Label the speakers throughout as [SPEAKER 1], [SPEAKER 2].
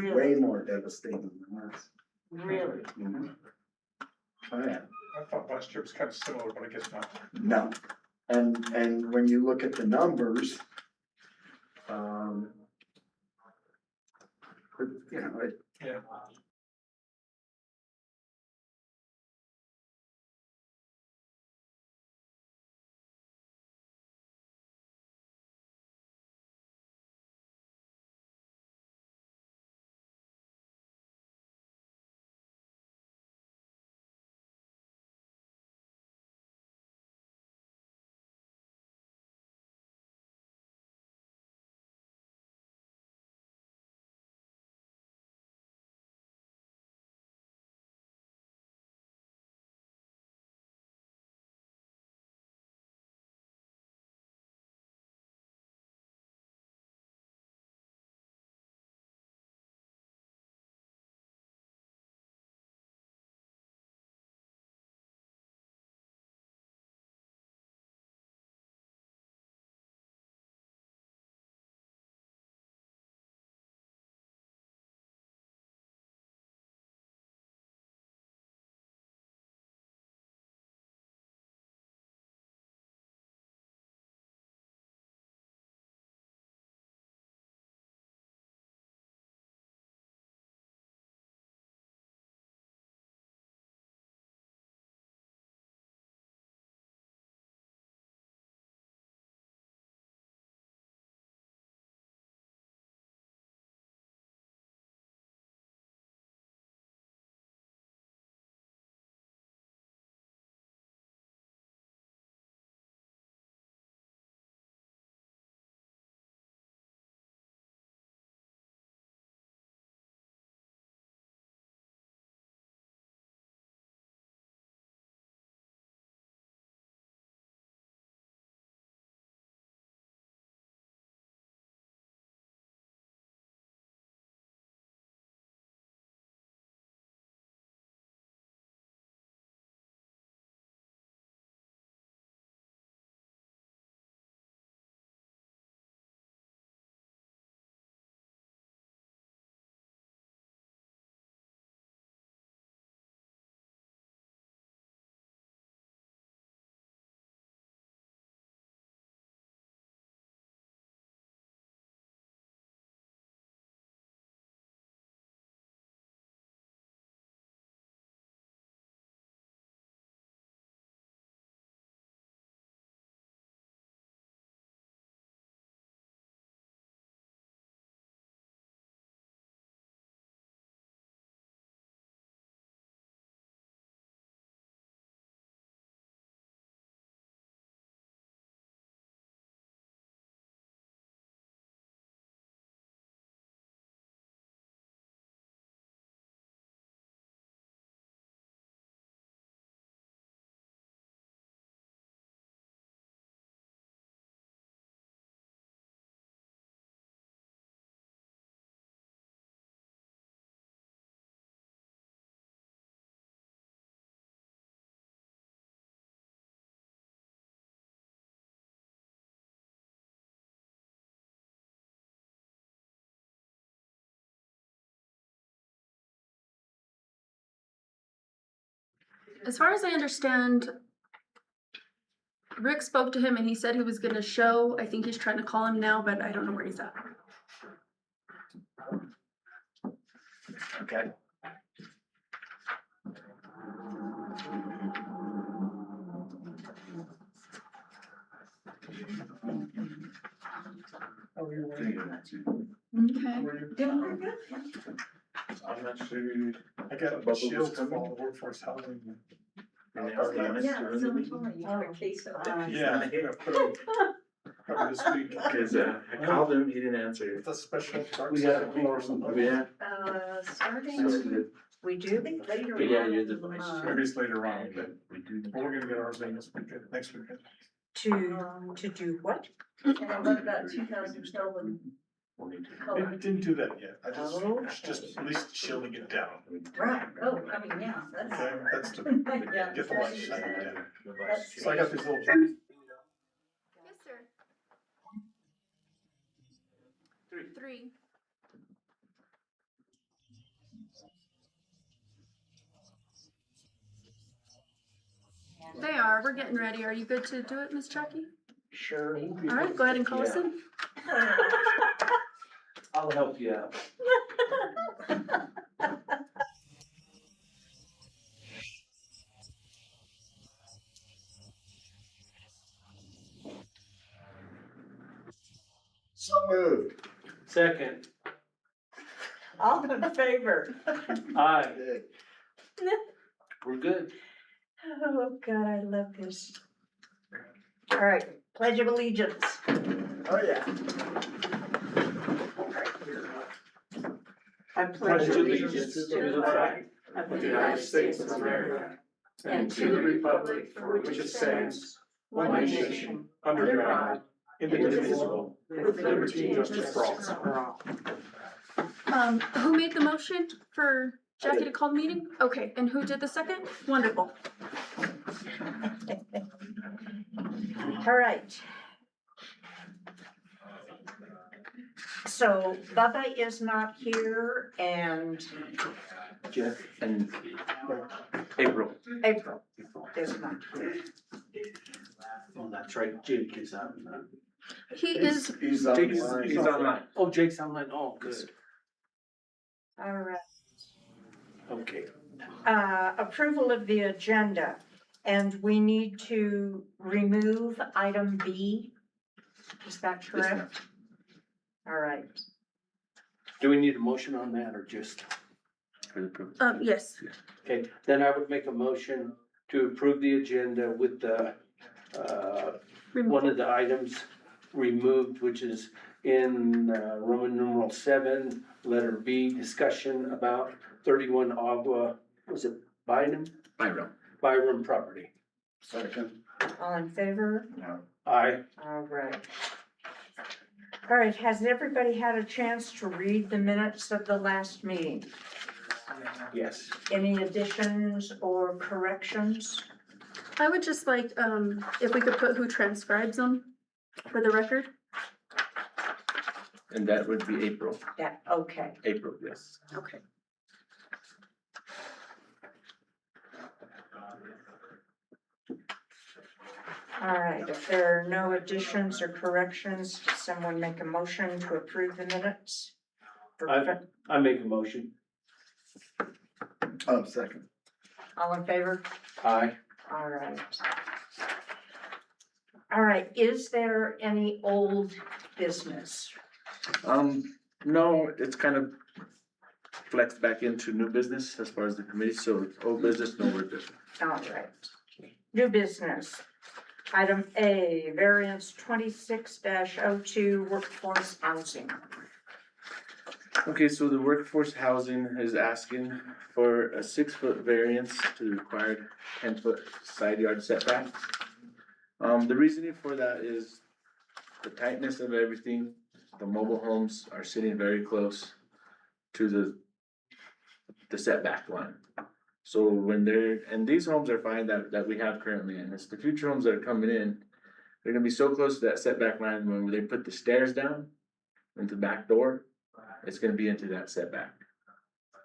[SPEAKER 1] Really?
[SPEAKER 2] way more devastating than this.
[SPEAKER 1] Really?
[SPEAKER 2] Mhm. Oh, yeah.
[SPEAKER 3] I thought last year was kind of similar, but I guess not.
[SPEAKER 2] No, and when you look at the numbers, you know,
[SPEAKER 3] Yeah.
[SPEAKER 4] As far as I understand, Rick spoke to him and he said he was gonna show. I think he's trying to call him now, but I don't know where he's at.
[SPEAKER 2] okay.
[SPEAKER 3] How are you?
[SPEAKER 4] Okay.
[SPEAKER 3] How are you?
[SPEAKER 1] Doing pretty good.
[SPEAKER 3] I'm not sure. I got a shield from all the workforce housing.
[SPEAKER 1] Yeah, someone told me you have a case of that.
[SPEAKER 3] Yeah, I'm gonna put him cover this week.
[SPEAKER 5] Cause I called him, he didn't answer.
[SPEAKER 3] With a special.
[SPEAKER 5] We got a
[SPEAKER 3] or something.
[SPEAKER 5] Yeah.
[SPEAKER 1] Starting, we do later.
[SPEAKER 5] But yeah,
[SPEAKER 1] on
[SPEAKER 5] you're the
[SPEAKER 1] in
[SPEAKER 5] vice
[SPEAKER 1] month
[SPEAKER 5] chair.
[SPEAKER 3] Maybe it's later on, but
[SPEAKER 5] We do.
[SPEAKER 3] we're gonna get ours in this weekend, next weekend.
[SPEAKER 1] To do what? And what about 2000 Kelvin color?
[SPEAKER 3] It didn't do that yet. I
[SPEAKER 1] Oh.
[SPEAKER 3] just at least shielding it down.
[SPEAKER 1] Right, oh, I mean, yeah, that's.
[SPEAKER 3] Okay, that's the,
[SPEAKER 1] Yeah,
[SPEAKER 3] get the light shining down.
[SPEAKER 1] That's-
[SPEAKER 3] So I got these little.
[SPEAKER 4] Yes, sir. 3. They are, we're getting ready. Are you good to do it, Miss Jackie?
[SPEAKER 1] Sure.
[SPEAKER 4] All right, go ahead and call us in.
[SPEAKER 5] I'll help you out.
[SPEAKER 2] So moved.
[SPEAKER 5] Second,
[SPEAKER 1] All in favor?
[SPEAKER 5] aye,
[SPEAKER 2] Good.
[SPEAKER 5] we're good.
[SPEAKER 1] Oh, God, I love this. All right, pledge of allegiance.
[SPEAKER 2] Oh, yeah.
[SPEAKER 1] I
[SPEAKER 5] Pledge allegiance to the flag of the United States of America and to the republic for which it stands, one nation, under God, indivisible, with liberty and justice for all.
[SPEAKER 4] Who made the motion for Jackie to call the meeting? Okay, and who did the second? Wonderful.
[SPEAKER 1] All right. So Bubba is not here and
[SPEAKER 5] Jeff and April.
[SPEAKER 1] April is not here.
[SPEAKER 5] Oh, that's right, Jake is out.
[SPEAKER 4] He is,
[SPEAKER 2] He's
[SPEAKER 5] Jake's,
[SPEAKER 2] online.
[SPEAKER 5] he's online. Oh, Jake's online, oh, good.
[SPEAKER 1] All right.
[SPEAKER 5] Okay.
[SPEAKER 1] Approval of the agenda, and we need to remove item B. Is that correct? All right.
[SPEAKER 6] Do we need a motion on that or just?
[SPEAKER 4] yes,
[SPEAKER 6] Okay, then I would make a motion to approve the agenda with the, one of the items removed, which is in Roman numeral 7, letter B, discussion about 31 Agua, was it Bynum? Byram property.
[SPEAKER 2] Second.
[SPEAKER 1] All in favor?
[SPEAKER 6] Aye.
[SPEAKER 1] All right. All right, has everybody had a chance to read the minutes of the last meeting?
[SPEAKER 6] Yes.
[SPEAKER 1] Any additions or corrections?
[SPEAKER 4] I would just like, if we could put who transcribes them for the record.
[SPEAKER 5] And that would be April,
[SPEAKER 1] Yeah, okay.
[SPEAKER 5] April, yes.
[SPEAKER 4] Okay.
[SPEAKER 1] All right, if there are no additions or corrections, does someone make a motion to approve the minutes?
[SPEAKER 6] I make a motion.
[SPEAKER 2] Oh, second.
[SPEAKER 1] All in favor?
[SPEAKER 6] Aye.
[SPEAKER 1] All right. All right, is there any old business?
[SPEAKER 5] No, it's kind of flexed back into new business as far as the committee, so old business, no, we're good.
[SPEAKER 1] All right. New business. Item A, variance 26-02 workforce housing.
[SPEAKER 5] Okay, so the workforce housing is asking for a 6-foot variance to the required 10-foot side yard setback. The reasoning for that is the tightness of everything. The mobile homes are sitting very close to the setback line. So when and these homes are fine that we have currently, and it's the future homes that are coming in, they're gonna be so close to that setback line when they put the stairs down into the back door, it's gonna be into that setback.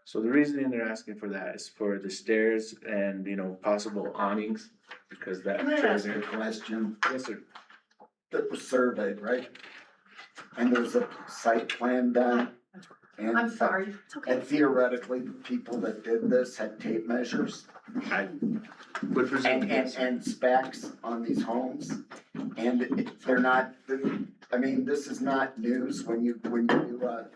[SPEAKER 5] So the reasoning they're asking for that is for the stairs and, possible awnings, because that.
[SPEAKER 2] Can I ask a question?
[SPEAKER 5] Yes, sir.
[SPEAKER 2] That was surveyed, right? And there's a site plan done. And
[SPEAKER 4] I'm sorry, it's okay.
[SPEAKER 2] And theoretically, the people that did this had tape measures
[SPEAKER 5] I would presume, yes.
[SPEAKER 2] and specs on these homes. And they're not, I mean, this is not news when you do a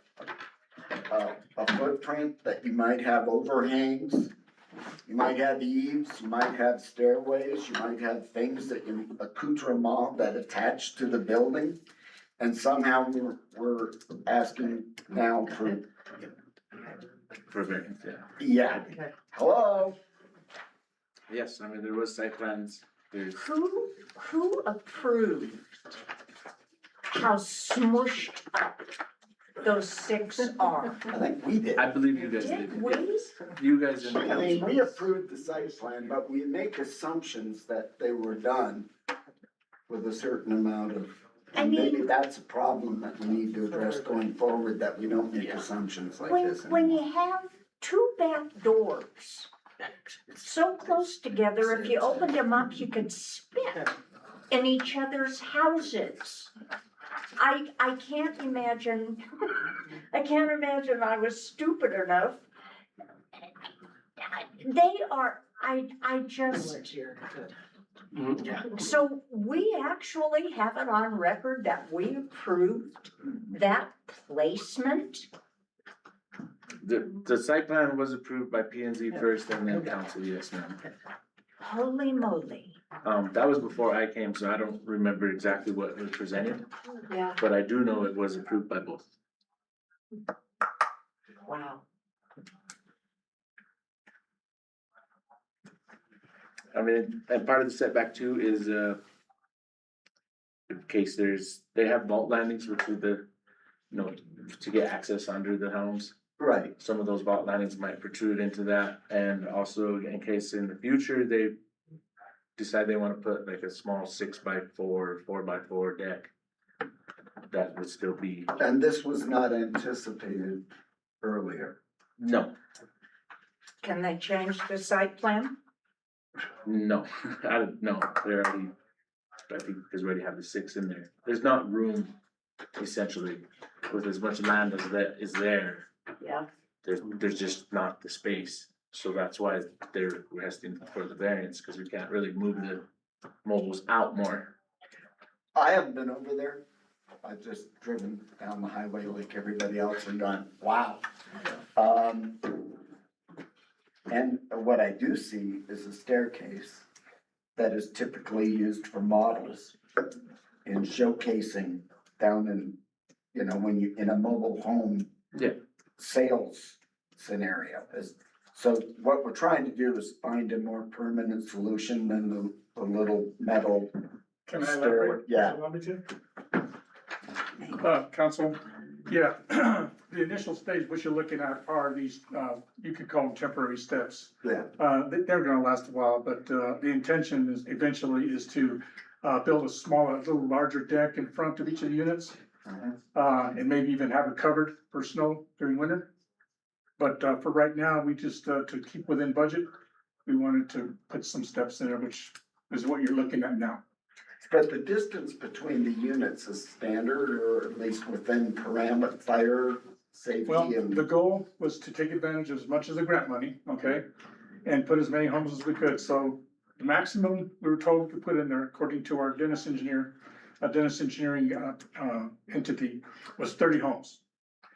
[SPEAKER 2] footprint that you might have overhangs. You might have eaves, you might have stairways, you might have things that accoutrement that attach to the building. And somehow we're asking now for,
[SPEAKER 5] For variance, yeah.
[SPEAKER 2] yeah, hello?
[SPEAKER 5] Yes, I mean, there was site plans, there's,
[SPEAKER 1] Who approved how smushed up those 6 are?
[SPEAKER 2] I think we did.
[SPEAKER 5] I believe you guys
[SPEAKER 1] Did
[SPEAKER 5] did.
[SPEAKER 1] we?
[SPEAKER 5] You guys in the
[SPEAKER 2] I mean,
[SPEAKER 5] council.
[SPEAKER 2] we approved the site plan, but we make assumptions that they were done with a certain amount of, and maybe that's a problem that we need to address going forward, that we don't make assumptions like this.
[SPEAKER 1] When
[SPEAKER 2] anymore.
[SPEAKER 1] you have 2 back doors so close together, if you opened them up, you could spit in each other's houses. I can't imagine, I was stupid enough. They are, I just, so we actually have it on record that we approved that placement?
[SPEAKER 5] The site plan was approved by P and Z first and then council, yes, ma'am.
[SPEAKER 1] Holy moly.
[SPEAKER 5] That was before I came, so I don't remember exactly what was presented,
[SPEAKER 1] Yeah.
[SPEAKER 5] but I do know it was approved by both.
[SPEAKER 1] Wow.
[SPEAKER 5] I mean, and part of the setback too is, in case they have vault landings, which are the, to get access under the homes.
[SPEAKER 2] Right,
[SPEAKER 5] Some of those vault landings might protrude into that, and also in case in the future they decide they wanna put like a small 6x4, 4x4 deck, that would still be,
[SPEAKER 2] and this was not anticipated earlier.
[SPEAKER 5] no,
[SPEAKER 1] Can they change the site plan?
[SPEAKER 5] no, no, they're already, I think, because we already have the 6 in there. There's not room, essentially, with as much land as that is there,
[SPEAKER 1] Yeah.
[SPEAKER 5] there's just not the space. So that's why they're requesting for the variance, because we can't really move the mobiles out more.
[SPEAKER 2] I haven't been over there. I've just driven down the highway like everybody else and gone, wow. And what I do see is a staircase that is typically used for models in showcasing down in, when you, in a mobile home.
[SPEAKER 5] Yeah.
[SPEAKER 2] Sales scenario is, so what we're trying to do is find a more permanent solution than the little metal.
[SPEAKER 3] Can I
[SPEAKER 2] stair-
[SPEAKER 3] elaborate?
[SPEAKER 2] Yeah.
[SPEAKER 3] Allow me to? Council, yeah, the initial stage, what you're looking at are these, you could call them temporary steps.
[SPEAKER 2] Yeah.
[SPEAKER 3] They're gonna last a while, but, the intention is eventually is to, build a smaller, a little larger deck in front of each of the units. And maybe even have it covered for snow during winter. But, for right now, we just, to keep within budget, we wanted to put some steps in there, which is what you're looking at now.
[SPEAKER 2] But the distance between the units is standard, or at least within parameter, fire safety
[SPEAKER 3] Well,
[SPEAKER 2] and.
[SPEAKER 3] the goal was to take advantage of as much of the grant money, okay? And put as many homes as we could, so the maximum we were told we could put in there, according to our Dennis engineering entity, was 30 homes.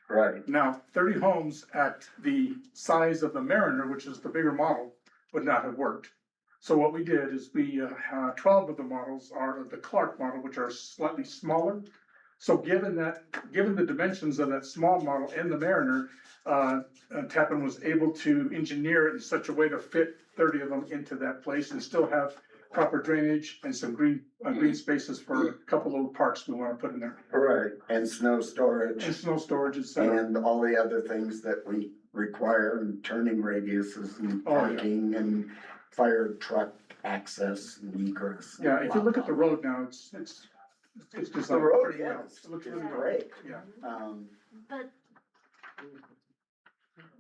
[SPEAKER 2] Right,
[SPEAKER 3] Now, 30 homes at the size of the Mariner, which is the bigger model, would not have worked. So what we did is 12 of the models are the Clark model, which are slightly smaller. So given the dimensions of that small model and the Mariner, Tappan was able to engineer it in such a way to fit 30 of them into that place and still have proper drainage and some green spaces for a couple little parks we wanna put in there.
[SPEAKER 2] right, and snow storage.
[SPEAKER 3] And snow storage, et cetera.
[SPEAKER 2] And all the other things that we require, and turning radiuses and
[SPEAKER 3] Oh, yeah.
[SPEAKER 2] parking and fire truck access and egress.
[SPEAKER 3] Yeah, if you look at the road now, it's designed
[SPEAKER 2] The road,
[SPEAKER 3] pretty well.
[SPEAKER 2] yes,
[SPEAKER 3] It looks
[SPEAKER 2] it's
[SPEAKER 3] really good.
[SPEAKER 2] great.
[SPEAKER 3] Yeah.
[SPEAKER 1] But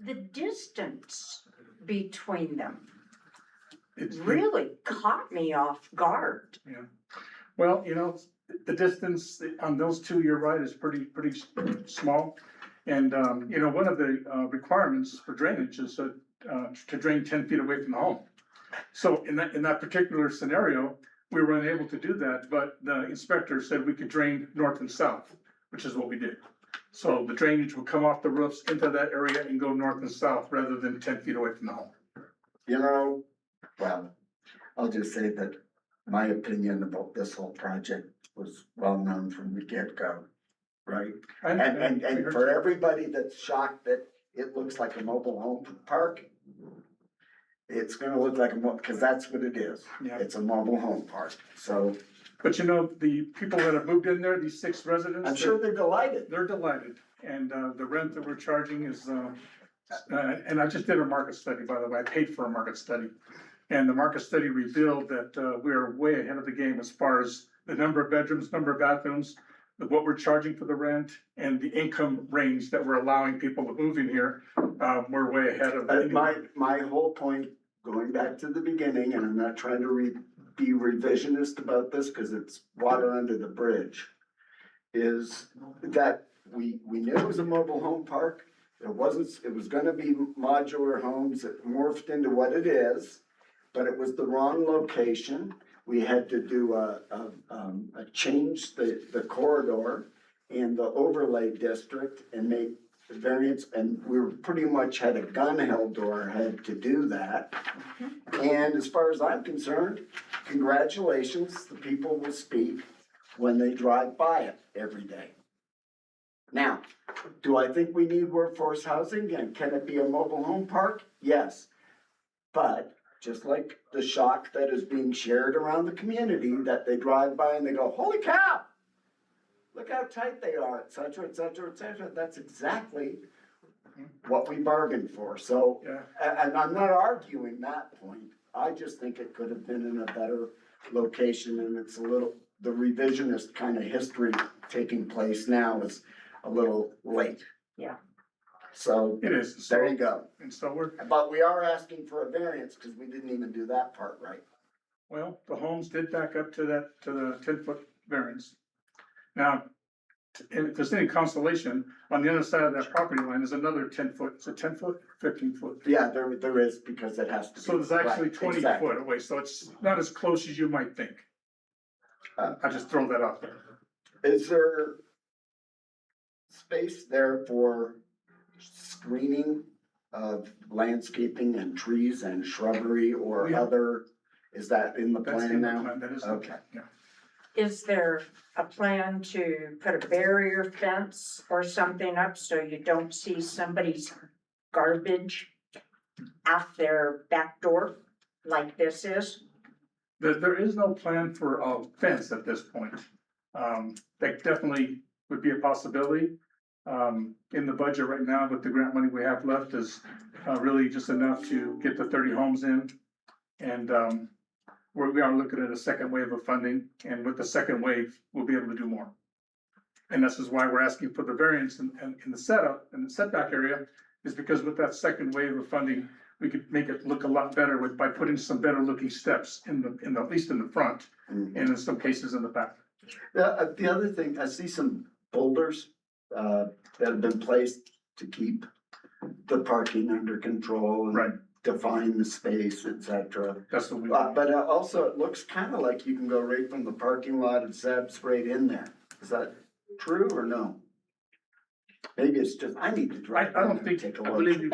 [SPEAKER 1] the distance between them
[SPEAKER 3] It's
[SPEAKER 1] really caught me off guard.
[SPEAKER 3] Well, the distance on those two, you're right, is pretty small. And, one of the requirements for drainage is to drain 10 feet away from the home. So in that particular scenario, we were unable to do that, but the inspector said we could drain north and south, which is what we did. So the drainage would come off the roofs into that area and go north and south rather than 10 feet away from the home.
[SPEAKER 2] Well, I'll just say that my opinion about this whole project was well known from the get-go, right? And for everybody that's shocked that it looks like a mobile home park, it's gonna look like cause that's what it is.
[SPEAKER 3] Yeah.
[SPEAKER 2] It's a mobile home park, so
[SPEAKER 3] But the people that have moved in there, these 6 residents.
[SPEAKER 2] I'm sure they're delighted.
[SPEAKER 3] They're delighted, and the rent that we're charging is, and I just did a market study, by the way, I paid for a market study. And the market study revealed that we are way ahead of the game as far as the number of bedrooms, number of bathrooms, what we're charging for the rent, and the income range that we're allowing people to move in here. We're way ahead of.
[SPEAKER 2] My whole point going back to the beginning, and I'm not trying to be revisionist about this, cause it's water under the bridge. Is that we knew it was a mobile home park, it was gonna be modular homes, it morphed into what it is, but it was the wrong location. We had to do a change the corridor and the overlay district and make the variance, and we were pretty much had a gun held to our head to do that. And as far as I'm concerned, congratulations, the people will speak when they drive by it every day. Now, do I think we need workforce housing, and can it be a mobile home park? Yes. But just like the shock that is being shared around the community, that they drive by and they go, holy cow! Look how tight they are, et cetera, et cetera, et cetera. That's exactly what we bargained for. So,
[SPEAKER 3] Yeah.
[SPEAKER 2] and I'm not arguing that point. I just think it could have been in a better location, and it's a little, the revisionist kind of history taking place now is a little late.
[SPEAKER 1] Yeah.
[SPEAKER 2] So,
[SPEAKER 3] It is.
[SPEAKER 2] there you go.
[SPEAKER 3] And so we're,
[SPEAKER 2] But we are asking for a variance because we didn't even do that part right.
[SPEAKER 3] well, the homes did back up to the 10-foot variance. Now, if there's any consolation, on the other side of that property line is another 10-foot, is it 10-foot, 15-foot?
[SPEAKER 2] Yeah, there is, because it has to be.
[SPEAKER 3] So there's actually
[SPEAKER 2] Right,
[SPEAKER 3] 20
[SPEAKER 2] exactly.
[SPEAKER 3] foot away, so it's not as close as you might think. I just throw that out there.
[SPEAKER 2] Is there space there for screening of landscaping and trees and shrubbery or
[SPEAKER 3] Yeah.
[SPEAKER 2] other? Is that in the
[SPEAKER 3] That's
[SPEAKER 2] plan
[SPEAKER 3] in the
[SPEAKER 2] now?
[SPEAKER 3] plan, that is,
[SPEAKER 2] Okay.
[SPEAKER 3] yeah.
[SPEAKER 1] Is there a plan to put a barrier fence or something up so you don't see somebody's garbage out their back door like this is?
[SPEAKER 3] There is no plan for a fence at this point. That definitely would be a possibility. In the budget right now, with the grant money we have left is, really just enough to get the 30 homes in. And, we are looking at a second wave of funding, and with the second wave, we'll be able to do more. And this is why we're asking for the variance in the setup, in the setback area, is because with that second wave of funding, we could make it look a lot better by putting some better looking steps in the, at least in the front,
[SPEAKER 2] Mhm.
[SPEAKER 3] and in some cases in the back.
[SPEAKER 2] The other thing, I see some boulders, that have been placed to keep the parking under control. And
[SPEAKER 3] Right.
[SPEAKER 2] define the space, et cetera.
[SPEAKER 3] That's what we.
[SPEAKER 2] But also, it looks kind of like you can go right from the parking lot of Zeb's right in there. Is that true or no? Maybe it's just, I need to drive.
[SPEAKER 3] I don't
[SPEAKER 2] in there and
[SPEAKER 3] think-
[SPEAKER 2] take a
[SPEAKER 5] I
[SPEAKER 2] look.
[SPEAKER 5] believe you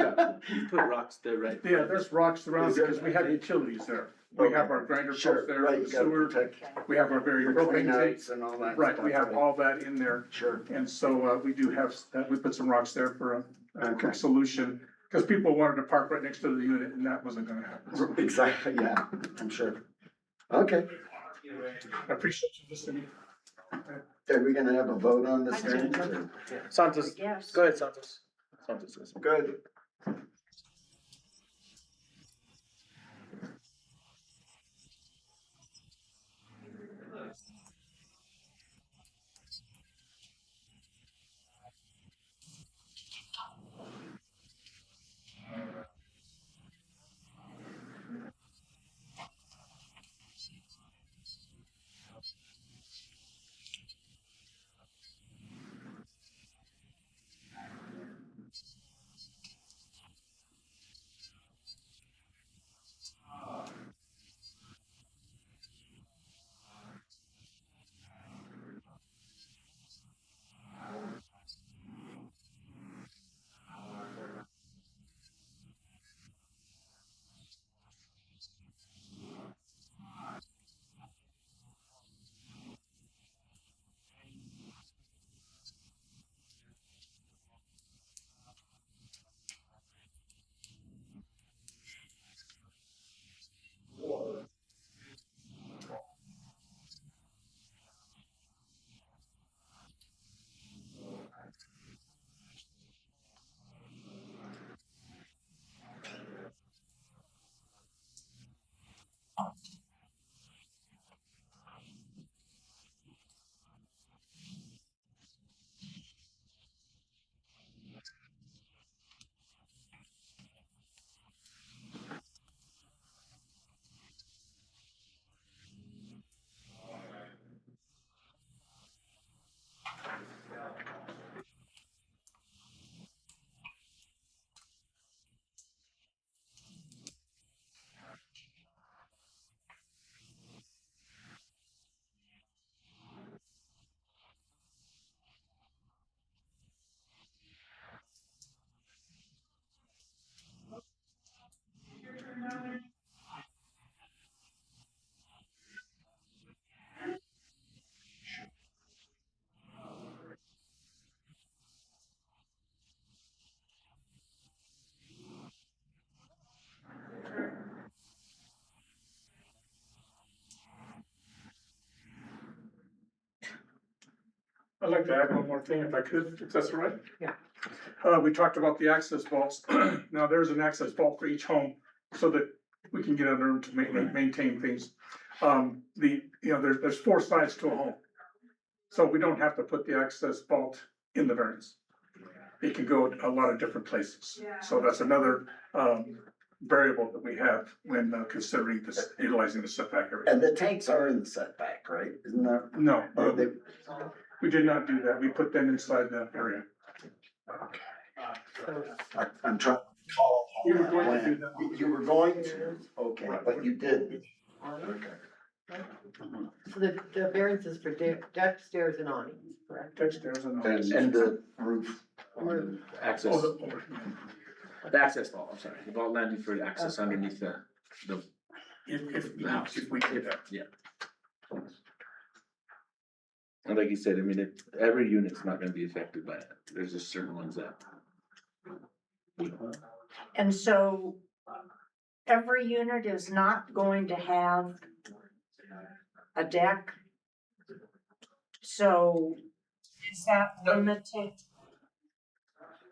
[SPEAKER 5] put rocks there, right?
[SPEAKER 3] Yeah, there's rocks around
[SPEAKER 2] Is there-
[SPEAKER 3] because we have utilities there. We have our grinder
[SPEAKER 2] Sure,
[SPEAKER 3] pumps there,
[SPEAKER 2] right,
[SPEAKER 3] the
[SPEAKER 2] you gotta
[SPEAKER 3] sewer,
[SPEAKER 2] protect
[SPEAKER 3] we have our very
[SPEAKER 2] your
[SPEAKER 3] propane tank.
[SPEAKER 2] cleanouts and all that.
[SPEAKER 3] Right,
[SPEAKER 2] stuff,
[SPEAKER 3] we have
[SPEAKER 2] right?
[SPEAKER 3] all that in there.
[SPEAKER 2] Sure,
[SPEAKER 3] And so, we do have, we put some rocks there for a
[SPEAKER 2] Okay.
[SPEAKER 3] quick solution. Cause people wanted to park right next to the unit and that wasn't gonna happen.
[SPEAKER 2] exactly, yeah, I'm sure. Okay,
[SPEAKER 3] I appreciate you listening.
[SPEAKER 2] are we gonna have a vote on this?
[SPEAKER 1] I think
[SPEAKER 2] variance,
[SPEAKER 1] so.
[SPEAKER 2] or-
[SPEAKER 5] Santos,
[SPEAKER 1] Yes.
[SPEAKER 5] go ahead, Santos. Santos, yes.
[SPEAKER 2] Good.
[SPEAKER 3] I'd like to add one more thing if I could, if that's all right.
[SPEAKER 7] Yeah.
[SPEAKER 3] We talked about the access vaults. Now, there's an access vault for each home so that we can get under them to maintain things. There's 4 sides to a home. So we don't have to put the access vault in the variance. It can go a lot of different places. So that's another, variable that we have when considering this, utilizing the setback area.
[SPEAKER 2] And the tanks are in the setback, right? Isn't that?
[SPEAKER 3] No,
[SPEAKER 2] Are they?
[SPEAKER 3] we did not do that. We put them inside that area.
[SPEAKER 2] I'm trying to call.
[SPEAKER 3] You were going to do that.
[SPEAKER 2] You were going to, okay, but you did.
[SPEAKER 7] So the variances for deck, stairs and awnings, correct?
[SPEAKER 3] Upstairs and.
[SPEAKER 2] And the roof.
[SPEAKER 7] Roof.
[SPEAKER 5] Access,
[SPEAKER 3] Oh,
[SPEAKER 5] the access vault, I'm sorry, the vault landing for the access underneath the,
[SPEAKER 3] if we did that.
[SPEAKER 5] and like you said, I mean, every unit's not gonna be affected by it. There's just certain ones that.
[SPEAKER 1] And so every unit is not going to have a deck. So is that limited?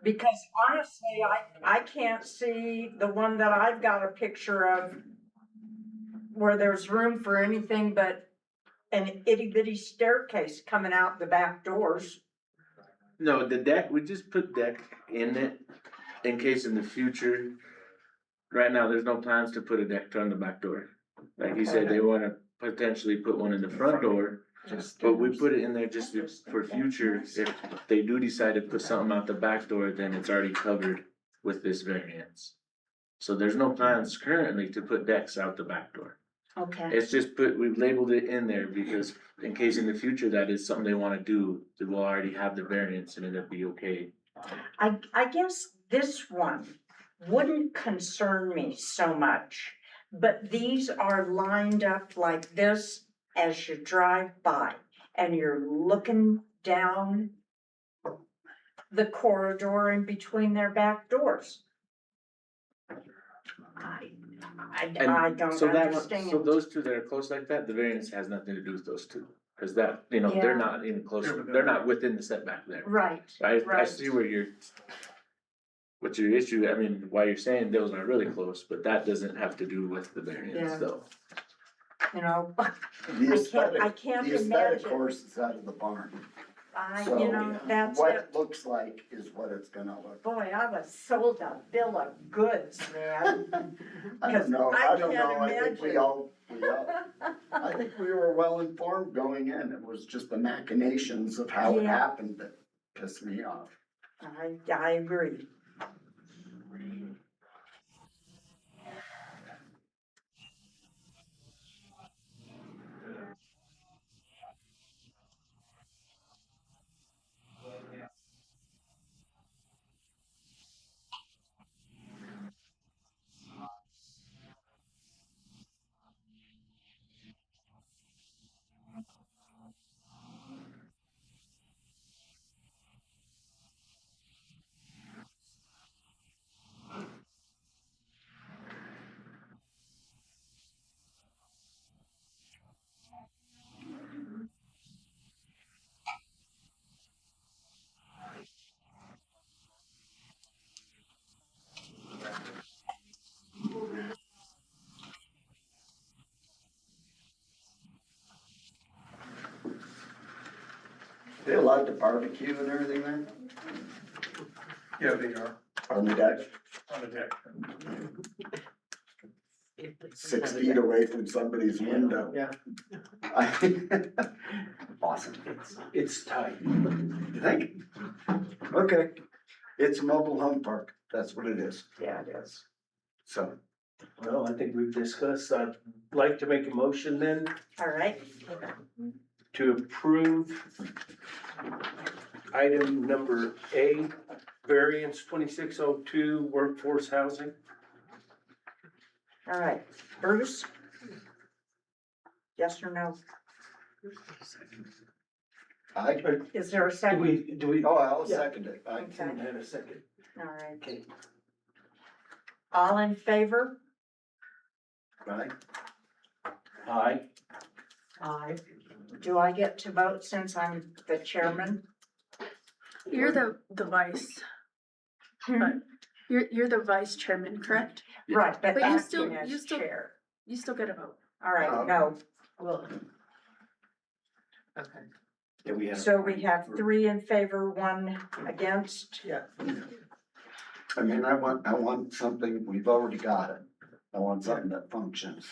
[SPEAKER 1] Because honestly, I can't see the one that I've got a picture of where there's room for anything but an itty bitty staircase coming out the back doors.
[SPEAKER 5] No, the deck, we just put deck in it in case in the future. Right now, there's no plans to put a deck on the back door. Like you said, they wanna potentially put one in the front door. But we put it in there just for future, if they do decide to put something out the back door, then it's already covered with this variance. So there's no plans currently to put decks out the back door.
[SPEAKER 1] Okay.
[SPEAKER 5] It's just we've labeled it in there because in case in the future that is something they wanna do, they will already have the variance and it'll be okay.
[SPEAKER 1] I guess this one wouldn't concern me so much, but these are lined up like this as you drive by and you're looking down the corridor in between their back doors. I don't
[SPEAKER 5] So that one,
[SPEAKER 1] understand.
[SPEAKER 5] so those two that are close like that, the variance has nothing to do with those two. Cause that, they're
[SPEAKER 1] Yeah.
[SPEAKER 5] not in close, they're not within the setback there.
[SPEAKER 1] Right,
[SPEAKER 5] I
[SPEAKER 1] right.
[SPEAKER 5] see what's your issue, I mean, why you're saying those are really close, but that doesn't have to do with the variance
[SPEAKER 1] Yeah.
[SPEAKER 5] though.
[SPEAKER 1] you know,
[SPEAKER 2] The aesthetic,
[SPEAKER 1] I can't
[SPEAKER 2] the aesthetic
[SPEAKER 1] imagine.
[SPEAKER 2] course is out of the barn.
[SPEAKER 1] you know, that's
[SPEAKER 2] What
[SPEAKER 1] it.
[SPEAKER 2] it looks like is what it's gonna look.
[SPEAKER 1] Boy, I was sold a bill of goods, man.
[SPEAKER 2] I don't know,
[SPEAKER 1] I
[SPEAKER 2] I don't
[SPEAKER 1] can't
[SPEAKER 2] know, I think we
[SPEAKER 1] imagine.
[SPEAKER 2] all, I think we were well informed going in, it was just the machinations of how it
[SPEAKER 1] Yeah.
[SPEAKER 2] happened that pissed me off.
[SPEAKER 1] I agree.
[SPEAKER 2] They allowed to barbecue and everything there
[SPEAKER 3] Yeah, they are
[SPEAKER 2] on the deck,
[SPEAKER 3] on the deck.
[SPEAKER 2] 6 feet away from somebody's window.
[SPEAKER 7] Yeah.
[SPEAKER 2] Awesome.
[SPEAKER 6] It's tight.
[SPEAKER 2] You think? Okay, it's a mobile home park, that's what it is.
[SPEAKER 1] Yeah, it is.
[SPEAKER 2] So,
[SPEAKER 6] Well, I think we've discussed, I'd like to make a motion then
[SPEAKER 1] All right,
[SPEAKER 6] to approve item number A, variance 2602 workforce housing.
[SPEAKER 1] all right. Bruce? Yes or no? Is there a
[SPEAKER 6] Do
[SPEAKER 1] second?
[SPEAKER 6] we,
[SPEAKER 2] oh, I'll
[SPEAKER 6] Yeah.
[SPEAKER 2] second it.
[SPEAKER 6] I didn't have a second.
[SPEAKER 1] All right.
[SPEAKER 6] Okay.
[SPEAKER 1] All in favor?
[SPEAKER 2] Right?
[SPEAKER 6] Aye.
[SPEAKER 7] Aye.
[SPEAKER 1] Do I get to vote since I'm the chairman?
[SPEAKER 4] You're the vice, but you're the vice chairman, correct?
[SPEAKER 1] Right, but
[SPEAKER 4] But you still-
[SPEAKER 1] acting as
[SPEAKER 4] you still-
[SPEAKER 1] chair.
[SPEAKER 4] You still get a vote.
[SPEAKER 1] All right, no.
[SPEAKER 7] Well. Okay.
[SPEAKER 2] Yeah, we have.
[SPEAKER 1] So we have 3 in favor, 1 against.
[SPEAKER 7] Yeah.
[SPEAKER 2] I mean, I want something, we've already got it. I want something that functions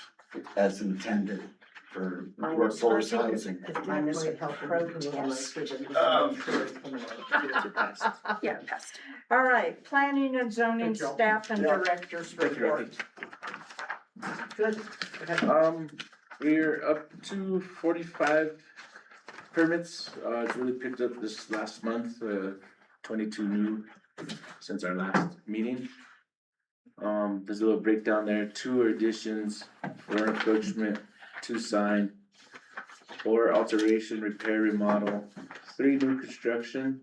[SPEAKER 2] as intended for
[SPEAKER 1] Minus
[SPEAKER 2] workforce
[SPEAKER 1] parking.
[SPEAKER 2] housing.
[SPEAKER 1] Minus
[SPEAKER 7] Minus health and
[SPEAKER 1] protest.
[SPEAKER 4] Yeah, passed.
[SPEAKER 1] All right, planning and zoning
[SPEAKER 3] Thank you.
[SPEAKER 1] staff and
[SPEAKER 2] Yeah.
[SPEAKER 1] directors
[SPEAKER 5] Thank you,
[SPEAKER 1] report.
[SPEAKER 7] Good. Okay.
[SPEAKER 5] We're up to 45 permits. It's really picked up this last month, 22 new since our last meeting. There's a little breakdown there, 2 additions, 4 encroachment, 2 sign, 4 alteration, repair, remodel, 3 new construction,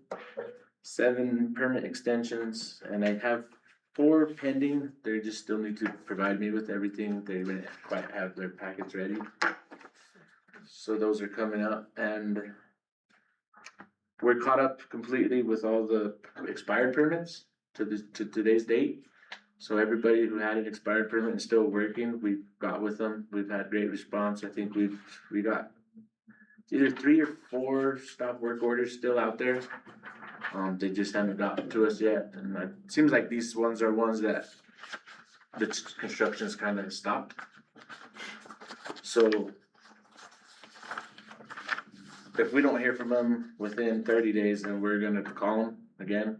[SPEAKER 5] 7 permit extensions, and I have 4 pending. They just still need to provide me with everything. They didn't quite have their packets ready. So those are coming up, and we're caught up completely with all the expired permits to today's date. So everybody who had an expired permit and still working, we've got with them. We've had great response. I think we got either 3 or 4 stop work orders still out there. They just haven't gotten to us yet, and it seems like these ones are ones that the construction's kind of stopped. So if we don't hear from them within 30 days, then we're gonna call them again.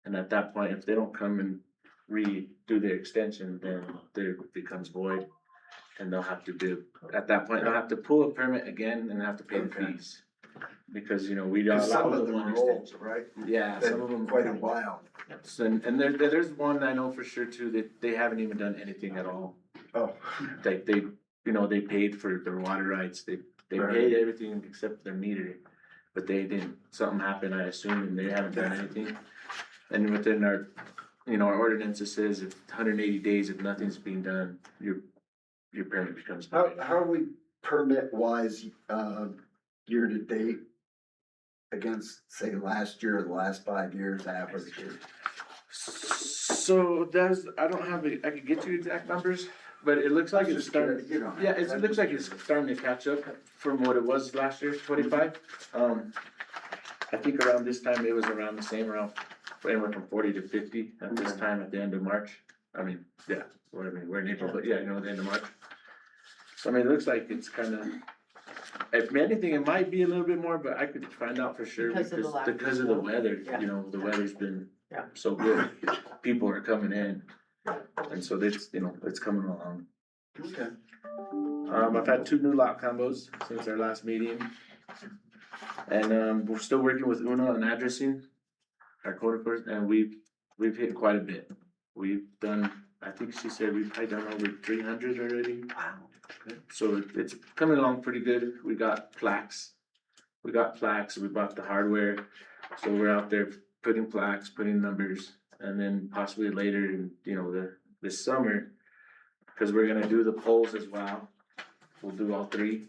[SPEAKER 5] And at that point, if they don't come and redo their extension, then it becomes void. And they'll have to at that point, they'll have to pull a permit again and have to pay the
[SPEAKER 2] Okay.
[SPEAKER 5] fees. Because, we got a lot
[SPEAKER 2] Some
[SPEAKER 5] of
[SPEAKER 2] of
[SPEAKER 5] them
[SPEAKER 2] them
[SPEAKER 5] on
[SPEAKER 2] are old,
[SPEAKER 5] extension.
[SPEAKER 2] right?
[SPEAKER 5] Yeah, some of them.
[SPEAKER 2] Quite a while.
[SPEAKER 5] And there's one I know for sure too, that they haven't even done anything at all.
[SPEAKER 2] Oh.
[SPEAKER 5] Like they paid for their water rights, they
[SPEAKER 2] Right.
[SPEAKER 5] paid everything except their meter. But they didn't, something happened, I assume, and they haven't done anything. And within our, our ordinance, it says if 180 days, if nothing's being done, your permit becomes void.
[SPEAKER 2] How are we permit wise, year to date? Against, say, last year or the last 5 years average?
[SPEAKER 5] So I don't have, I could get you exact numbers, but it looks like it's starting. Yeah, it looks like it's starting to catch up from what it was last year, 25. I think around this time, it was around the same, around anywhere from 40 to 50 at this time at the end of March. I mean, yeah, whatever, we're in April, but yeah, the end of March. So I mean, it looks like it's kind of, if anything, it might be a little bit more, but I could find out for sure
[SPEAKER 7] Because of the lack of
[SPEAKER 5] because of the
[SPEAKER 7] snow.
[SPEAKER 5] weather,
[SPEAKER 7] Yeah.
[SPEAKER 5] the weather's been
[SPEAKER 7] Yeah.
[SPEAKER 5] so good. People are coming in, and so it's coming along.
[SPEAKER 2] Okay.
[SPEAKER 5] I've had 2 new lot combos since our last meeting. And, we're still working with Una on addressing our code enforcement, and we've hit quite a bit. We've done, I think she said we've probably done over 300 already.
[SPEAKER 2] Wow.
[SPEAKER 5] So it's coming along pretty good. We got plaques. We bought the hardware. So we're out there putting plaques, putting numbers, and then possibly later in, this summer, because we're gonna do the poles as well. We'll do all 3.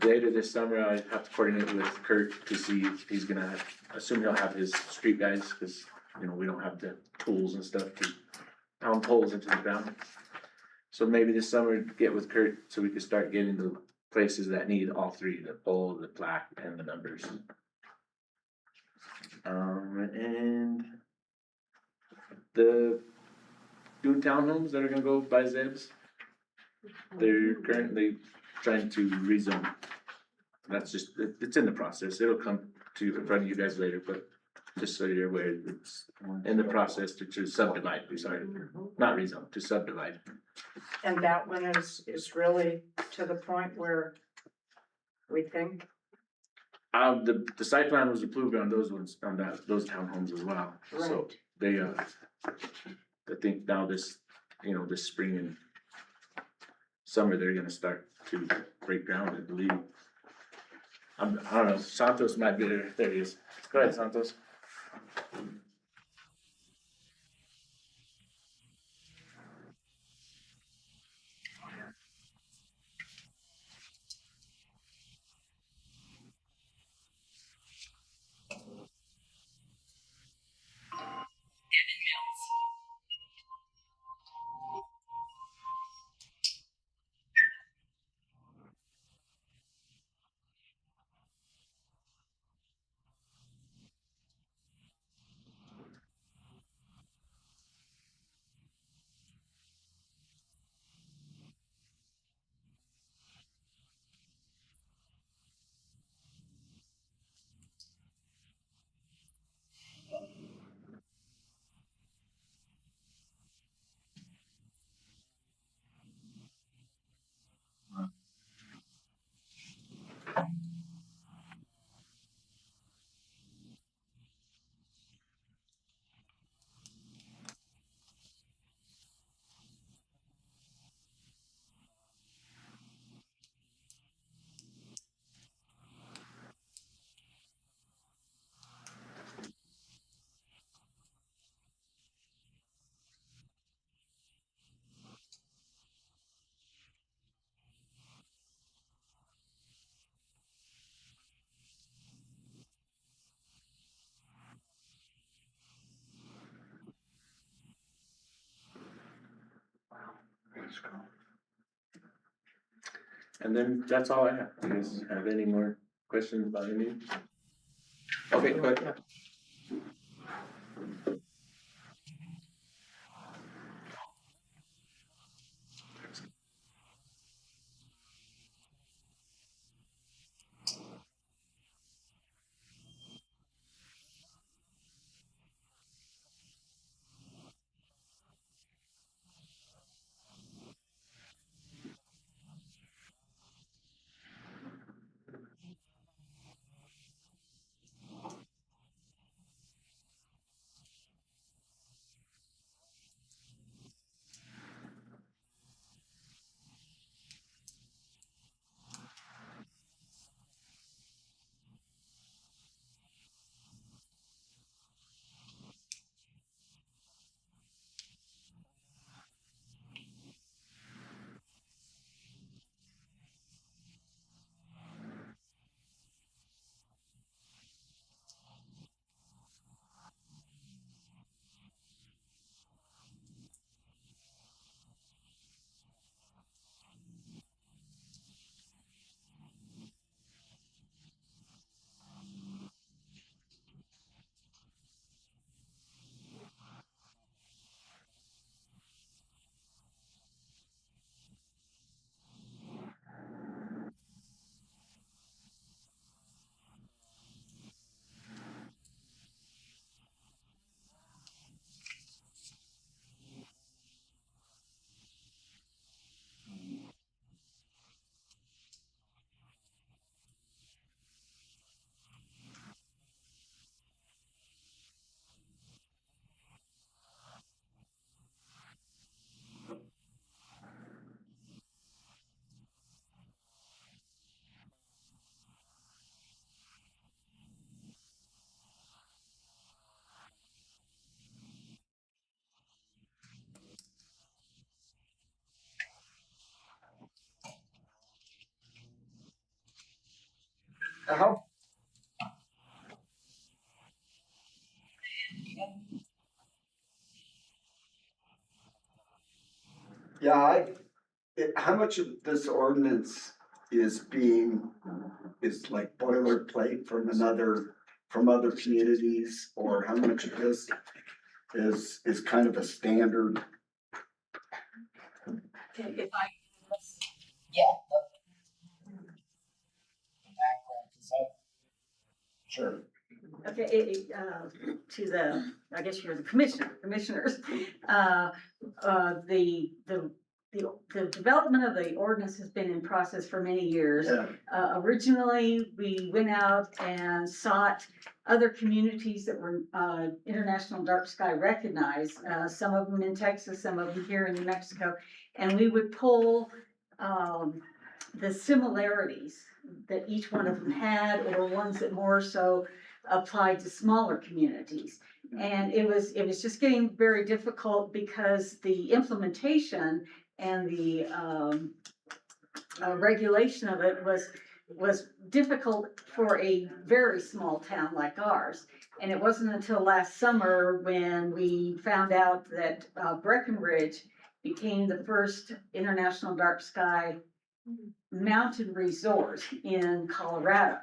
[SPEAKER 5] Later this summer, I have to coordinate with Kurt to see if he's gonna, assume he'll have his street guys, cause, we don't have the tools and stuff to pound poles into the ground. So maybe this summer, get with Kurt so we can start getting the places that need all 3, the pole, the plaque, and the numbers. And the new townhomes that are gonna go by Zeb's, they're currently trying to rezone. That's just, it's in the process. It'll come in front of you guys later, but just so you're aware, it's in the process to subdivide, not rezone, to subdivide.
[SPEAKER 1] And that one is really to the point where we think,
[SPEAKER 5] The site plan was approved on those ones, on those townhomes as well. So
[SPEAKER 1] right,
[SPEAKER 5] they, I think now this spring and summer, they're gonna start to break ground, I believe. I don't know, Santos might be there, there he is. Go ahead, Santos. And then that's all I have. You guys have any more questions about any? Okay, go ahead.
[SPEAKER 2] How? Yeah, how much of this ordinance is like boilerplate from other communities? Or how much of this is kind of a standard?
[SPEAKER 8] Okay, if I,
[SPEAKER 2] Sure.
[SPEAKER 8] okay, to the, I guess you're the commissioners, the development of the ordinance has been in process for many years.
[SPEAKER 2] Yeah,
[SPEAKER 8] Originally, we went out and sought other communities that were, International Dark Sky recognized, some of them in Texas, some of them here in New Mexico. And we would pull, the similarities that each one of them had, or ones that more so applied to smaller communities. And it was just getting very difficult because the implementation and the regulation of it was difficult for a very small town like ours. And it wasn't until last summer when we found out that Breckenridge became the first International Dark Sky mountain resort in Colorado.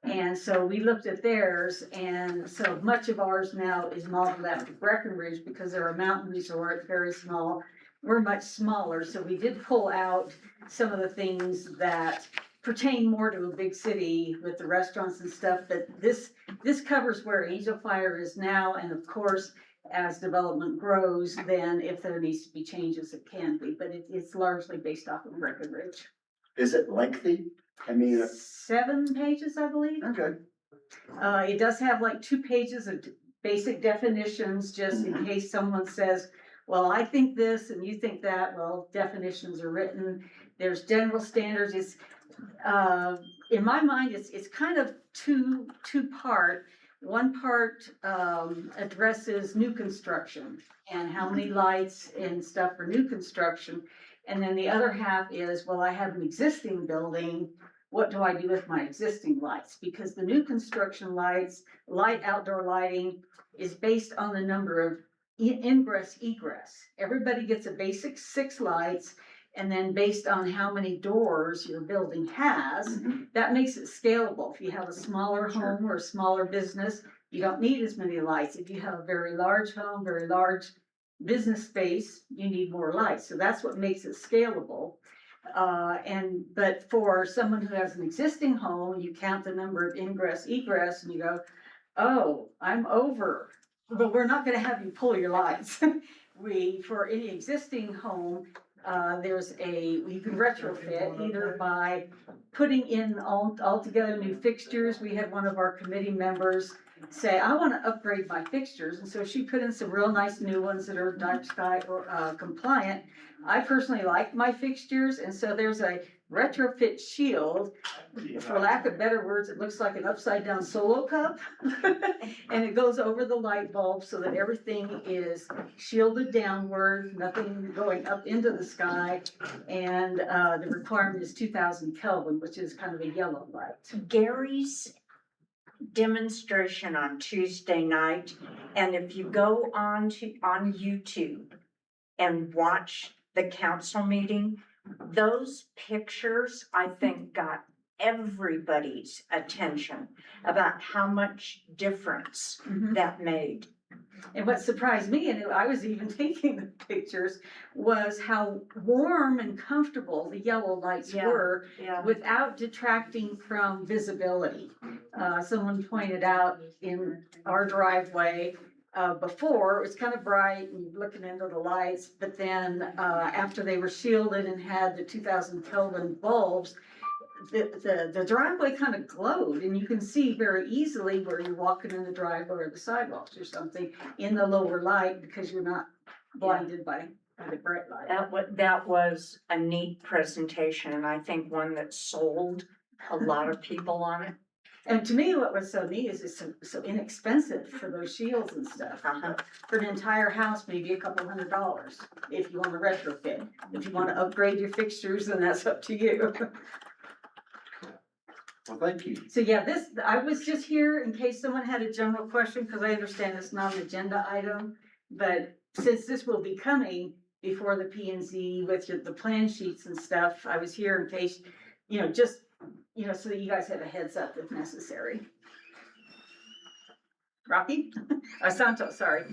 [SPEAKER 8] And so we looked at theirs, and so much of ours now is modeled after Breckenridge because they're a mountain resort, very small. We're much smaller, so we did pull out some of the things that pertain more to a big city with the restaurants and stuff, but this covers where Angel Fire is now, and of course, as development grows, then if there needs to be changes, it can be, but it's largely based off of Breckenridge.
[SPEAKER 2] is it lengthy? I mean,
[SPEAKER 8] 7 pages, I believe.
[SPEAKER 2] okay,
[SPEAKER 8] It does have like 2 pages of basic definitions, just in case someone says, well, I think this and you think that. Well, definitions are written. There's general standards. It's, in my mind, it's kind of two part. One part, addresses new construction and how many lights and stuff for new construction. And then the other half is, well, I have an existing building. What do I do with my existing lights? Because the new construction lights, outdoor lighting is based on the number of ingress, egress. Everybody gets a basic 6 lights, And then based on how many doors your building has, that makes it scalable. If you have a smaller home or a smaller business, you don't need as many lights. If you have a very large home, very large business space, you need more lights. So that's what makes it scalable. But for someone who has an existing home, you count the number of ingress, egress, and you go, oh, I'm over. But we're not gonna have you pull your lights. For any existing home, you can retrofit either by putting in altogether new fixtures. We had one of our committee members say, I wanna upgrade my fixtures, and so she put in some real nice new ones that are dark sky or compliant. I personally like my fixtures, and so there's a retrofit shield. For lack of better words, it looks like an upside down Solo cup. And it goes over the light bulb so that everything is shielded downward, nothing going up into the sky. And the requirement is 2000 Kelvin, which is kind of a yellow light.
[SPEAKER 1] Gary's demonstration on Tuesday night, and if you go on YouTube and watch the council meeting, those pictures, I think, got everybody's attention about how much difference that made.
[SPEAKER 8] And what surprised me, and I was even taking the pictures, was how warm and comfortable the yellow lights
[SPEAKER 1] Yeah.
[SPEAKER 8] were
[SPEAKER 1] Yeah.
[SPEAKER 8] without detracting from visibility. Someone pointed out in our driveway, before, it was kind of bright and you're looking into the lights, but then, after they were shielded and had the 2000 Kelvin bulbs, the driveway kind of glowed, and you can see very easily where you're walking in the driveway or the sidewalks or something in the lower light, because you're not blinded by the bright light.
[SPEAKER 1] That was a neat presentation, and I think one that sold a lot of people on it.
[SPEAKER 8] And to me, what was so neat is it's so inexpensive for those shields and stuff. For an entire house, maybe a couple $100 if you want to retrofit. If you want to upgrade your fixtures, then that's up to you.
[SPEAKER 2] Well, thank you.
[SPEAKER 8] So yeah, I was just here in case someone had a general question, because I understand it's not an agenda item. But since this will be coming before the P and Z with the plan sheets and stuff, I was here in case, so that you guys have a heads up if necessary. Rocky? Santos, sorry.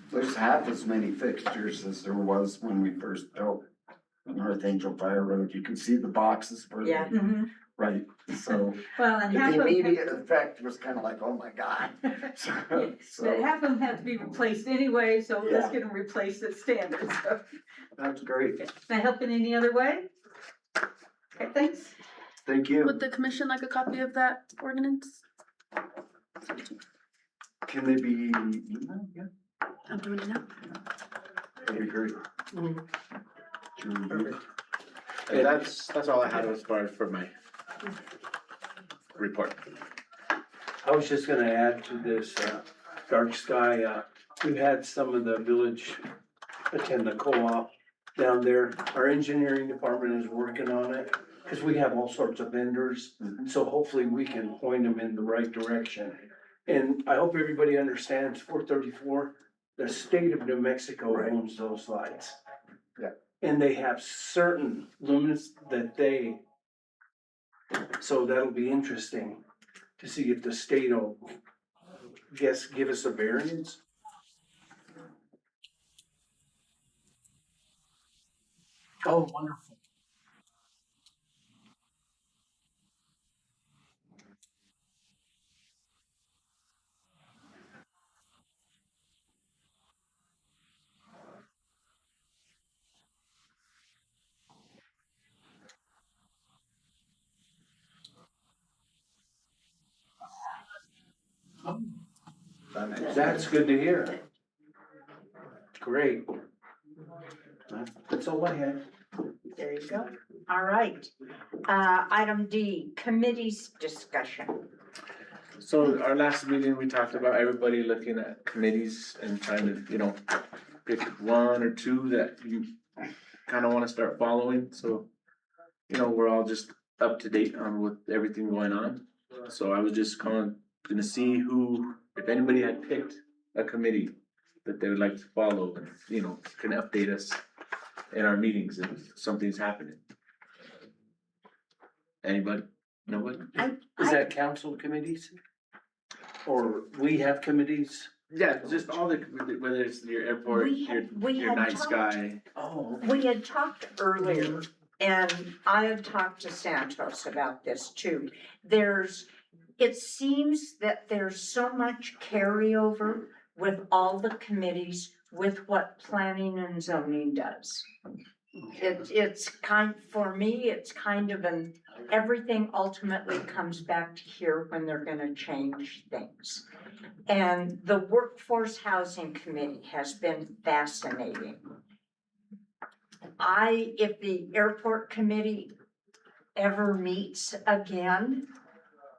[SPEAKER 2] There's half as many fixtures as there was when we first built North Angel Fire Road. You can see the boxes where they,
[SPEAKER 1] Yeah.
[SPEAKER 2] right, so
[SPEAKER 8] Well, and half
[SPEAKER 2] the
[SPEAKER 8] of them,
[SPEAKER 2] immediate effect was kind of like, oh my God. So,
[SPEAKER 8] but
[SPEAKER 2] so
[SPEAKER 8] half of them had to be replaced anyway, so let's
[SPEAKER 2] Yeah.
[SPEAKER 8] get them replaced at standard. So,
[SPEAKER 2] that's great.
[SPEAKER 8] can I help in any other way? Okay, thanks.
[SPEAKER 2] Thank you.
[SPEAKER 4] Would the commission like a copy of that ordinance?
[SPEAKER 2] Can they be emailed? Yeah,
[SPEAKER 4] I'm doing it now.
[SPEAKER 2] that'd be great. Sure.
[SPEAKER 5] And that's all I had as far as for my report.
[SPEAKER 6] I was just gonna add to this, dark sky, we've had some of the village attend the co-op down there. Our engineering department is working on it, cause we have all sorts of vendors, so hopefully we can point them in the right direction. And I hope everybody understands 434, the state of New Mexico
[SPEAKER 2] Right.
[SPEAKER 6] owns those lights.
[SPEAKER 2] Yeah.
[SPEAKER 6] And they have certain lumens that so that'll be interesting to see if the state will, give us a variance. Oh, wonderful. That's good to hear. Great. That's all I have.
[SPEAKER 1] There you go. All right. Item D, committees discussion.
[SPEAKER 5] So our last meeting, we talked about everybody looking at committees and trying to, pick one or two that you kinda wanna start following, so. We're all just up to date on with everything going on. So I was just gonna see if anybody had picked a committee that they would like to follow and, can update us in our meetings if something's happening. Anybody? Nobody?
[SPEAKER 6] Is that council committees? Or we have committees?
[SPEAKER 5] Yeah, just all the, whether it's your airport,
[SPEAKER 1] We
[SPEAKER 5] your
[SPEAKER 1] had
[SPEAKER 5] night
[SPEAKER 1] talked-
[SPEAKER 5] sky.
[SPEAKER 6] Oh.
[SPEAKER 1] We had talked earlier, and I had talked to Santos about this too. It seems that there's so much carryover with all the committees with what planning and zoning does. For me, it's kind of everything ultimately comes back to here when they're gonna change things. And the Workforce Housing Committee has been fascinating. If the airport committee ever meets again,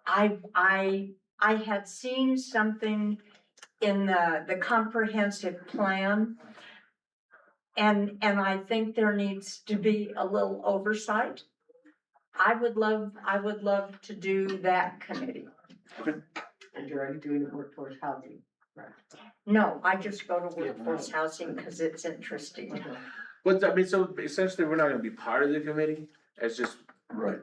[SPEAKER 1] I had seen something in the comprehensive plan. And I think there needs to be a little oversight. I would love to do that committee.
[SPEAKER 7] And you're already doing the workforce housing.
[SPEAKER 1] No, I just go to workforce housing because it's interesting.
[SPEAKER 5] So essentially, we're not gonna be part of the committee, it's just,
[SPEAKER 2] Right.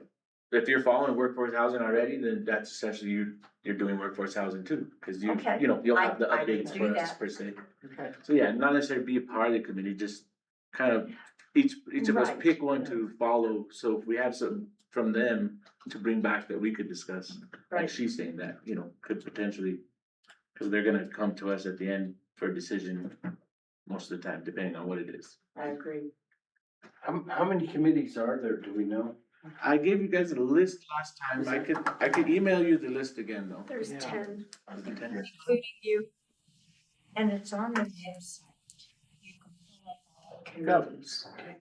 [SPEAKER 5] if you're following workforce housing already, then that's essentially you're doing workforce housing too, cause
[SPEAKER 1] Okay.
[SPEAKER 5] you'll have the
[SPEAKER 1] I can
[SPEAKER 5] updates
[SPEAKER 1] do
[SPEAKER 5] for us
[SPEAKER 1] that.
[SPEAKER 5] per se.
[SPEAKER 7] Okay.
[SPEAKER 5] So yeah, not necessarily be a part of the committee, just kind of, each of us
[SPEAKER 1] Right.
[SPEAKER 5] pick one to follow, so if we have some from them to bring back that we could discuss. Like
[SPEAKER 1] Right.
[SPEAKER 5] she's saying that, could potentially, cause they're gonna come to us at the end for a decision most of the time, depending on what it is.
[SPEAKER 1] I agree.
[SPEAKER 6] How many committees are there, do we know?
[SPEAKER 5] I gave you guys a list last time, I could email you the list again though.
[SPEAKER 4] There's
[SPEAKER 6] Yeah.
[SPEAKER 4] 10,
[SPEAKER 5] Okay.
[SPEAKER 4] including you.
[SPEAKER 1] And it's on the website. You can pull up all the committees.
[SPEAKER 6] Okay.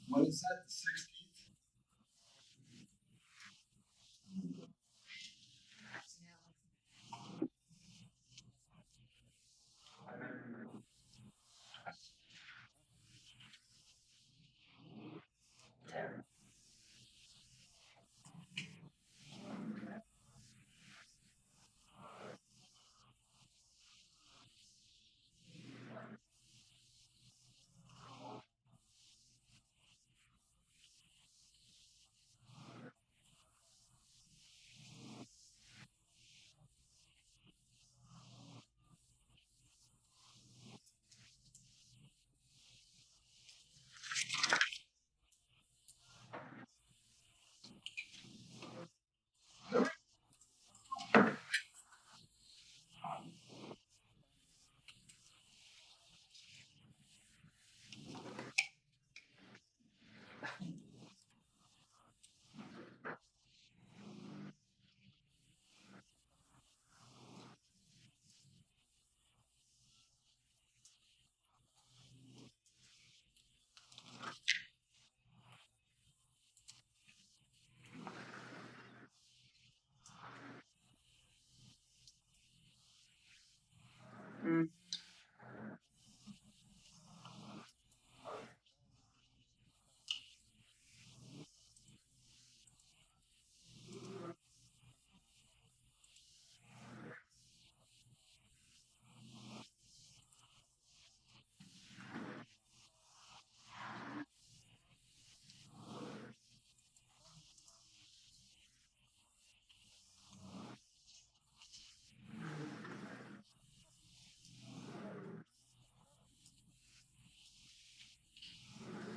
[SPEAKER 2] What is that, the 16th?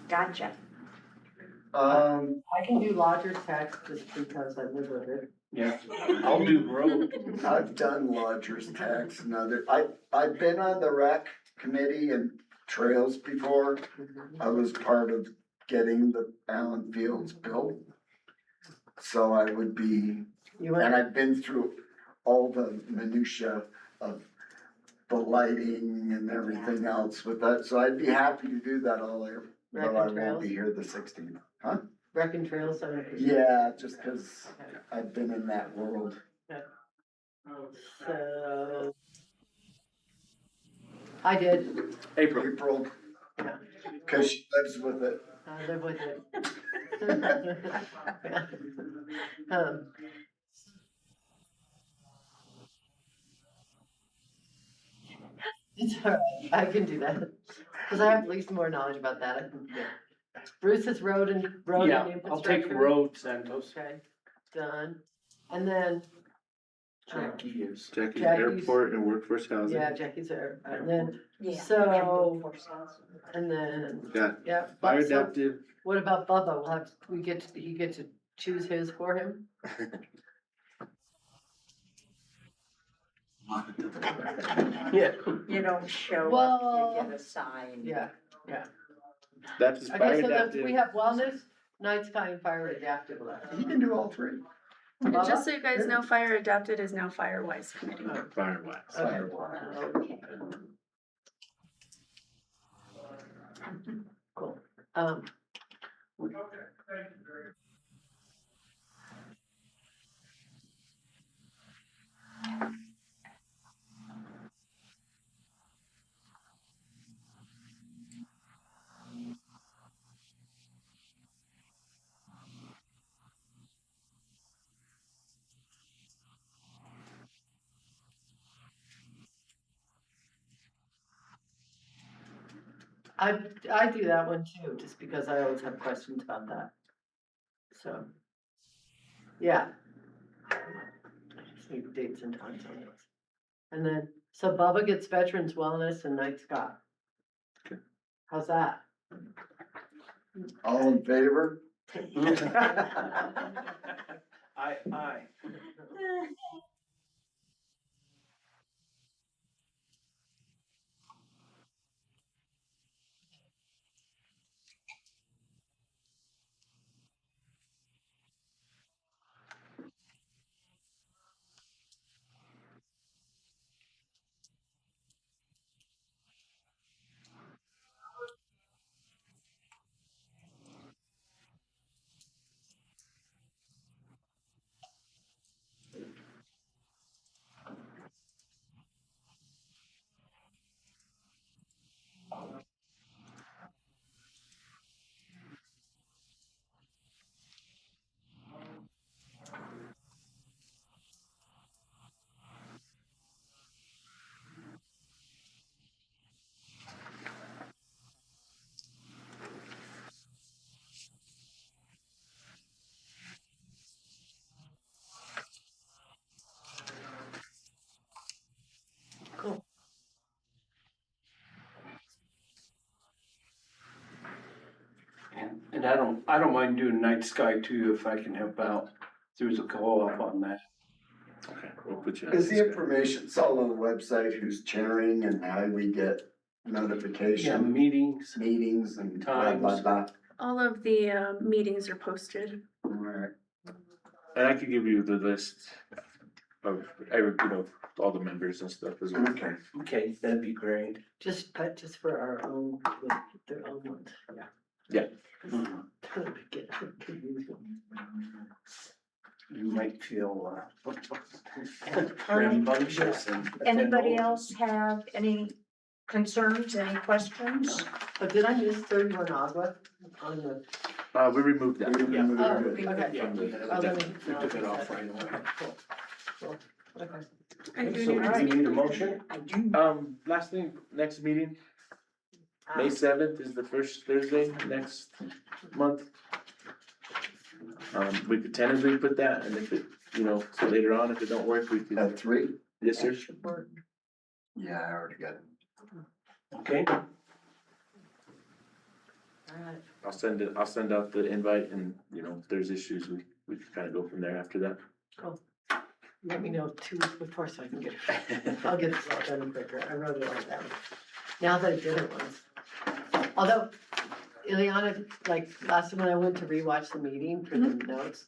[SPEAKER 1] Gotcha.
[SPEAKER 7] I can do lodger's tax just because I live with it.
[SPEAKER 6] Yeah, I'll do road.
[SPEAKER 2] I've done lodger's tax and I've been on the rec committee and trails before. I was part of getting the Allen Fields built. So I would be,
[SPEAKER 7] You
[SPEAKER 2] and
[SPEAKER 7] went,
[SPEAKER 2] I've been through all the minutia of the lighting and everything else with that, so I'd be happy to do that all year.
[SPEAKER 7] Rec
[SPEAKER 2] Though I
[SPEAKER 7] and
[SPEAKER 2] won't
[SPEAKER 7] trails?
[SPEAKER 2] be here the 16th, huh?
[SPEAKER 7] Rec and Trails Center.
[SPEAKER 2] Yeah, just cause I've been in that world.
[SPEAKER 7] So. I did,
[SPEAKER 5] April.
[SPEAKER 2] April,
[SPEAKER 7] yeah,
[SPEAKER 2] cause she lives with it.
[SPEAKER 7] I live with it. Um, It's all right, I can do that, cause I have at least more knowledge about that, I can, yeah. Bruce's road and
[SPEAKER 6] Yeah,
[SPEAKER 7] infrastructure.
[SPEAKER 6] I'll take road, Santos.
[SPEAKER 7] Okay, done, and then.
[SPEAKER 6] Jackie is.
[SPEAKER 5] Jackie's
[SPEAKER 7] Jackie's-
[SPEAKER 5] airport and workforce housing.
[SPEAKER 7] Yeah, Jackie's there, and then,
[SPEAKER 1] Yeah.
[SPEAKER 7] So- and then,
[SPEAKER 5] Got
[SPEAKER 7] yeah.
[SPEAKER 5] fire
[SPEAKER 7] so
[SPEAKER 5] adaptive.
[SPEAKER 7] What about Bubba, we'll have, he get to choose his for him?
[SPEAKER 6] Yeah.
[SPEAKER 1] You don't show up,
[SPEAKER 7] Well,
[SPEAKER 1] you get a sign.
[SPEAKER 7] Yeah,
[SPEAKER 5] That's his fire
[SPEAKER 7] okay, so that's,
[SPEAKER 5] adaptive.
[SPEAKER 7] we have wellness, night sky and fire adaptive left.
[SPEAKER 2] You can do all three.
[SPEAKER 4] And just so you guys know, Fire Adapted is now Firewise Committee.
[SPEAKER 5] Firewise.
[SPEAKER 7] Okay. Cool, I do that one too, just because I always have questions about that. So, yeah. I just need dates and times on those. And then, so Bubba gets veterans wellness and night sky.
[SPEAKER 5] Okay.
[SPEAKER 7] How's that?
[SPEAKER 2] All in favor?
[SPEAKER 6] Aye. And I don't mind doing night sky too, if I can help out through the co-op on that.
[SPEAKER 5] Okay, we'll put you.
[SPEAKER 2] Is the information, it's all on the website, who's chairing and how we get
[SPEAKER 6] Yeah,
[SPEAKER 2] notification,
[SPEAKER 6] meetings.
[SPEAKER 2] meetings and blah, blah,
[SPEAKER 6] Times.
[SPEAKER 2] blah.
[SPEAKER 4] All of the meetings are posted.
[SPEAKER 2] Alright.
[SPEAKER 5] And I could give you the list of every, all the members and stuff as well.
[SPEAKER 2] Okay.
[SPEAKER 6] Okay, that'd be great.
[SPEAKER 7] Just for our own, their own ones, yeah.
[SPEAKER 5] Yeah.
[SPEAKER 7] Get confused.
[SPEAKER 6] You might feel rambunctious and.
[SPEAKER 1] Anybody else have any concerns, any questions?
[SPEAKER 7] Oh, did I miss 31 Agua on the?
[SPEAKER 5] We removed that.
[SPEAKER 2] We removed
[SPEAKER 7] Oh,
[SPEAKER 2] it.
[SPEAKER 7] okay.
[SPEAKER 6] Yeah, we
[SPEAKER 7] Oh, let me-
[SPEAKER 6] we took it off right away.
[SPEAKER 7] Cool. Okay.
[SPEAKER 4] I do
[SPEAKER 6] So
[SPEAKER 4] need to
[SPEAKER 6] we need a motion?
[SPEAKER 1] I do.
[SPEAKER 5] Last thing, next meeting, May 7th is the first Thursday next month. We could tentatively put that, and if it, so later on, if it don't work, we could,
[SPEAKER 2] At 3?
[SPEAKER 5] yes, sir.
[SPEAKER 2] Yeah, I already got it.
[SPEAKER 6] Okay,
[SPEAKER 7] Alright.
[SPEAKER 5] I'll send out the invite and, you know, if there's issues, we can kind of go from there after that.
[SPEAKER 7] Let me know 2 weeks before so I can get it. I'll get it all done quicker. I wrote it all down. Now that I did it once. Although, Ileana, like, last time when I went to rewatch the meeting for the notes,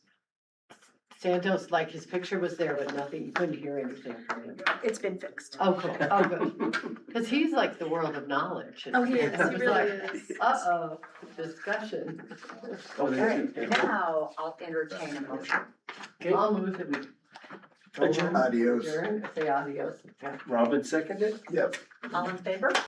[SPEAKER 7] Santos, like, his picture was there, but nothing, you couldn't hear anything from him.
[SPEAKER 4] It's been fixed.
[SPEAKER 7] Oh, cool. Oh, good. Cause he's like the world of knowledge.
[SPEAKER 4] Oh, he is, he
[SPEAKER 7] He's
[SPEAKER 4] really
[SPEAKER 7] like,
[SPEAKER 4] is.
[SPEAKER 7] Uh-oh, discussion.
[SPEAKER 1] Okay, now I'll entertain a motion.
[SPEAKER 7] I'll move that we.
[SPEAKER 6] Adjourn.
[SPEAKER 2] Adios.
[SPEAKER 7] Adjourn, say adios.
[SPEAKER 6] Robin seconded?
[SPEAKER 2] Yep.
[SPEAKER 1] All in favor?